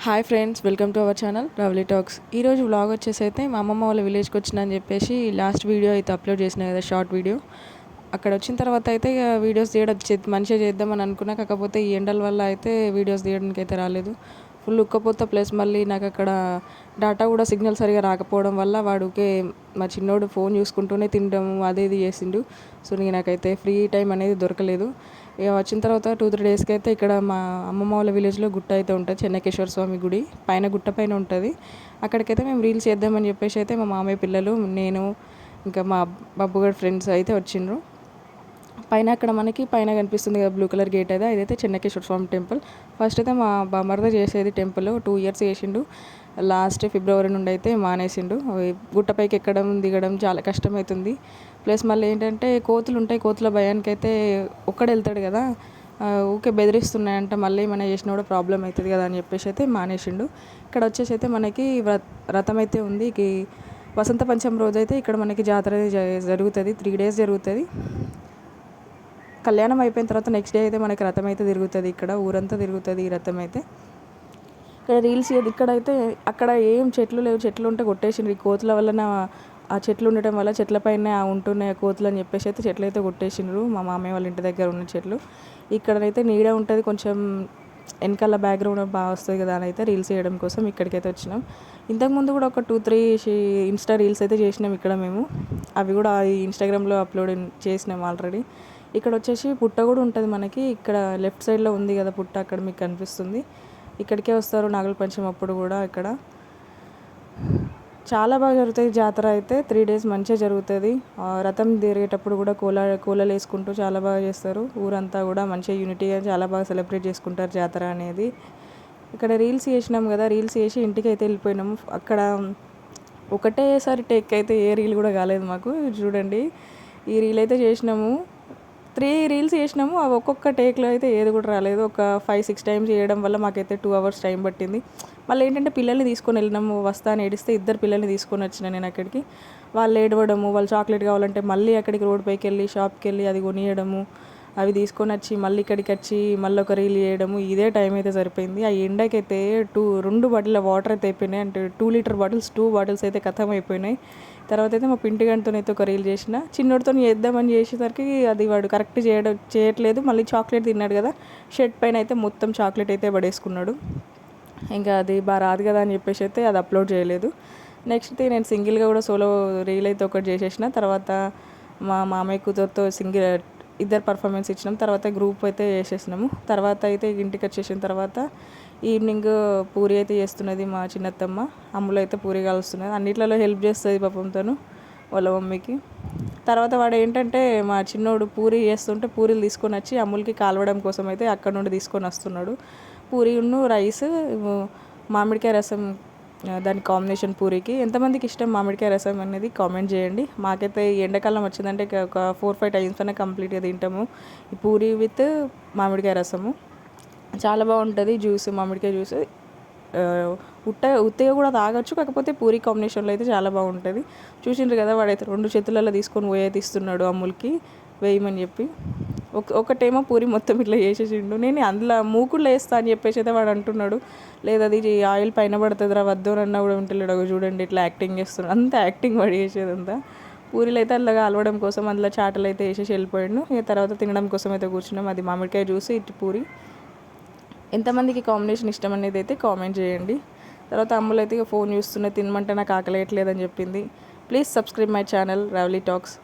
Hi friends, welcome to our channel Ravali talks. ఈరోజు vlog వచ్చేసి అయితే మా అమ్మమ్మ వాళ్ళ విలేజ్కి వచ్చిన అని చెప్పేసి లాస్ట్ వీడియో అయితే అప్లోడ్ చేసిన కదా, షార్ట్ వీడియో. అక్కడ వచ్చిన తర్వాత అయితే ఇక వీడియోస్ తీయడం మంచిగా చేద్దామని అనుకున్నా. కాకపోతే ఈ ఎండల వల్ల అయితే వీడియోస్ తీయడానికి అయితే రాలేదు. ఫుల్ ఉక్కపోత, ప్లస్ మళ్ళీ నాకు అక్కడ డాటా కూడా సిగ్నల్ సరిగా రాకపోవడం వల్ల వాడుకే మా చిన్నోడు ఫోన్ చూసుకుంటూనే తినడం అది ఇది చేసిండు. సో నాకైతే ఫ్రీ టైం అనేది దొరకలేదు. ఇక వచ్చిన తర్వాత 2-3 డేస్కి అయితే ఇక్కడ మా అమ్మమ్మ వాళ్ళ విలేజ్లో గుట్ట అయితే ఉంటుంది, చెన్నకేశ్వర స్వామి గుడి పైన, గుట్ట పైన ఉంటుంది. అక్కడికైతే మేము రీల్స్ చేద్దామని చెప్పేసి అయితే మా మామయ్య పిల్లలు, నేను, ఇంకా మా బబ్బుగడ్ ఫ్రెండ్స్ అయితే వచ్చిండ్రు. పైన అక్కడ మనకి పైన కనిపిస్తుంది కదా బ్లూ కలర్ గేట్, అయితే అదైతే చెన్నకేశ్వర స్వామి టెంపుల్. ఫస్ట్ అయితే మా బామర్ద చేసేది టెంపుల్, 2 years చేసిండు. లాస్ట్ ఫిబ్రవరి నుండి అయితే మానేసిండు. గుట్టపైకి ఎక్కడం దిగడం చాలా కష్టమవుతుంది. ప్లస్ మళ్ళీ ఏంటంటే కోతులు ఉంటాయి, కోతుల భయానికి అయితే ఒక్కడే వెళ్తాడు కదా, ఊకే బెదిరిస్తున్నాయంట, మళ్ళీ ఏమైనా చేసినా కూడా ప్రాబ్లం అవుతుంది కదా అని చెప్పేసి అయితే మానేసిండు. ఇక్కడ వచ్చేసి అయితే మనకి రథం అయితే ఉంది. వసంత పంచమి రోజు అయితే ఇక్కడ మనకి జాతర జరుగుతుంది, 3 days జరుగుతుంది. కళ్యాణం అయిపోయిన తర్వాత నెక్స్ట్ డే అయితే మనకి రథం అయితే తిరుగుతుంది, ఇక్కడ ఊరంతా తిరుగుతుంది ఈ రథం అయితే. ఇక్కడ రీల్స్ ఇక్కడైతే అక్కడ ఏం చెట్లు లేవు, చెట్లు ఉంటే కొట్టేసిండ్రు. ఈ కోతుల వలన, ఆ చెట్లు ఉండటం వల్ల చెట్లపైన ఉంటున్నాయి కోతులు అని చెప్పేసి అయితే చెట్లు అయితే కొట్టేసిండ్రు. మా మామయ్య వాళ్ళ ఇంటి దగ్గర ఉన్న చెట్లు. ఇక్కడైతే నీడ ఉంటుంది, కొంచెం వెనకాల బ్యాక్గ్రౌండ్ బాగా వస్తుంది కదా అని అయితే రీల్స్ చేయడం కోసం ఇక్కడికైతే వచ్చినాం. ఇంతకుముందు కూడా ఒక 2-3 ఇన్స్టా రీల్స్ అయితే చేసినాం ఇక్కడ మేము. అవి కూడా ఇన్స్టాగ్రామ్లో అప్లోడ్ చేసినాం ఆల్రెడీ. ఇక్కడ వచ్చేసి పుట్ట కూడా ఉంటుంది మనకి, ఇక్కడ లెఫ్ట్ సైడ్లో ఉంది కదా పుట్ట, అక్కడ మీకు కనిపిస్తుంది. ఇక్కడికే వస్తారు నాగుల పంచమి అప్పుడు కూడా. ఇక్కడ చాలా బాగా జరుగుతుంది జాతర అయితే, 3 days మంచిగా జరుగుతుంది. రథం తిరిగేటప్పుడు కూడా కోలలు వేసుకుంటూ చాలా బాగా చేస్తారు. ఊరంతా కూడా మంచిగా యూనిటీగా చాలా బాగా సెలబ్రేట్ చేసుకుంటారు జాతర అనేది. ఇక్కడ రీల్స్ చేసినాం కదా, రీల్స్ చేసి ఇంటికి అయితే వెళ్ళిపోయినాము. అక్కడ ఒకటేసారి టేక్ అయితే ఏ రీల్ కూడా కాలేదు మాకు. చూడండి, ఈ రీల్ అయితే చేసినాము, 3 reels చేసినాము. అవి ఒక్కొక్క టేక్లో అయితే ఏది కూడా రాలేదు. ఒక 5-6 times చేయడం వల్ల మాకైతే 2 hours టైం పట్టింది. మళ్ళీ ఏంటంటే పిల్లల్ని తీసుకొని వెళ్ళినాము, వస్తా అని ఏడిస్తే 2 పిల్లల్ని తీసుకొని వచ్చిన నేను అక్కడికి. వాళ్ళు ఏడవడము, వాళ్ళు చాక్లెట్ కావాలంటే మళ్ళీ అక్కడికి రోడ్ పైకి వెళ్ళి షాప్కి వెళ్ళి అది కొనియడము, అవి తీసుకొని వచ్చి మళ్ళీ ఇక్కడికి వచ్చి మళ్ళీ ఒక రీల్ చేయడము, ఇదే టైం అయితే సరిపోయింది. ఆ ఎండకైతే 2 బాటిల్ వాటర్ అయితే అయిపోయినాయి, అంటే 2 liter బాటిల్స్ 2 bottles అయితే ఖతం అయిపోయినాయి. తర్వాత అయితే మా పింటిగంటతో అయితే ఒక రీల్ చేసిన, చిన్నోడితో చేద్దామని చేసేసరికి అది వాడు కరెక్ట్ చేయట్లేదు. మళ్ళీ చాక్లెట్ తిన్నాడు కదా, షర్ట్ పైన అయితే మొత్తం చాక్లెట్ అయితే పడేసుకున్నాడు. ఇంకా అది బాగా రాదు కదా అని చెప్పేసి అయితే అది అప్లోడ్ చేయలేదు. నెక్స్ట్ నేను సింగిల్గా కూడా సోలో రీల్ అయితే ఒకటి చేసేసిన. తర్వాత మా మామయ్య కూతురుతో ఇద్దరు పర్ఫార్మెన్స్ ఇచ్చినాం. తర్వాత గ్రూప్ అయితే చేసేసినాము. తర్వాత అయితే ఇంటికి వచ్చేసిన తర్వాత ఈవినింగ్ పూరి అయితే చేస్తున్నది మా చిన్నత్తమ్మ. అమ్ములు అయితే పూరి కాలుస్తున్నది, అన్నిట్లలో హెల్ప్ చేస్తుంది పాపంతోను వాళ్ళ మమ్మీకి. తర్వాత వాడు ఏంటంటే మా చిన్నోడు పూరి చేస్తుంటే పూరీలు తీసుకొని వచ్చి అమ్ములకి కాలవడం కోసం అయితే అక్కడ నుండి తీసుకొని వస్తున్నాడు. పూరీను రైస్, మామిడికాయ రసం, దాని కాంబినేషన్ పూరికి. ఎంతమందికి ఇష్టం మామిడికాయ రసం అనేది కామెంట్ చేయండి. మాకైతే ఎండాకాలం వచ్చిందంటే ఒక 4-5 times అనే కంప్లీట్గా తింటాము ఈ పూరి విత్ మామిడికాయ రసము. చాలా బాగుంటుంది జ్యూస్, మామిడికాయ జ్యూస్. ఉత్తగా కూడా తాగొచ్చు, కాకపోతే పూరి కాంబినేషన్లో అయితే చాలా బాగుంటుంది. చూసిండ్రు కదా, వాడైతే 2 చేతులలో తీసుకొని పోయేది ఇస్తున్నాడు అమ్ములకి వేయమని చెప్పి. ఒకటేమో పూరి మొత్తం ఇట్లా చేసేసిండు. నేను అందులో మూకుళ్ళు వేస్తా అని చెప్పేసి అయితే వాడు అంటున్నాడు. లేదు అది ఆయిల్ పైన పడుతుంది రా, వద్దు అన్నా కూడా ఉంటలేడు. చూడండి ఇట్లా యాక్టింగ్ చేస్తున్నాడు, అంత యాక్టింగ్ వాడి చేసేదంతా. పూరీలు అయితే అలాగా అలవడం కోసం అందులో చాటలు అయితే వేసేసి వెళ్ళిపోయాడు. ఇక తర్వాత తినడం కోసం అయితే కూర్చున్నాం. అది మామిడికాయ జ్యూస్, ఇటు పూరి. ఎంతమందికి కాంబినేషన్ ఇష్టం అనేది అయితే కామెంట్ చేయండి. తర్వాత అమ్ములు అయితే ఫోన్ చూస్తున్నా, తినమంటే నాకు ఆకలేయట్లేదని చెప్పింది. Please subscribe my channel Ravali talks.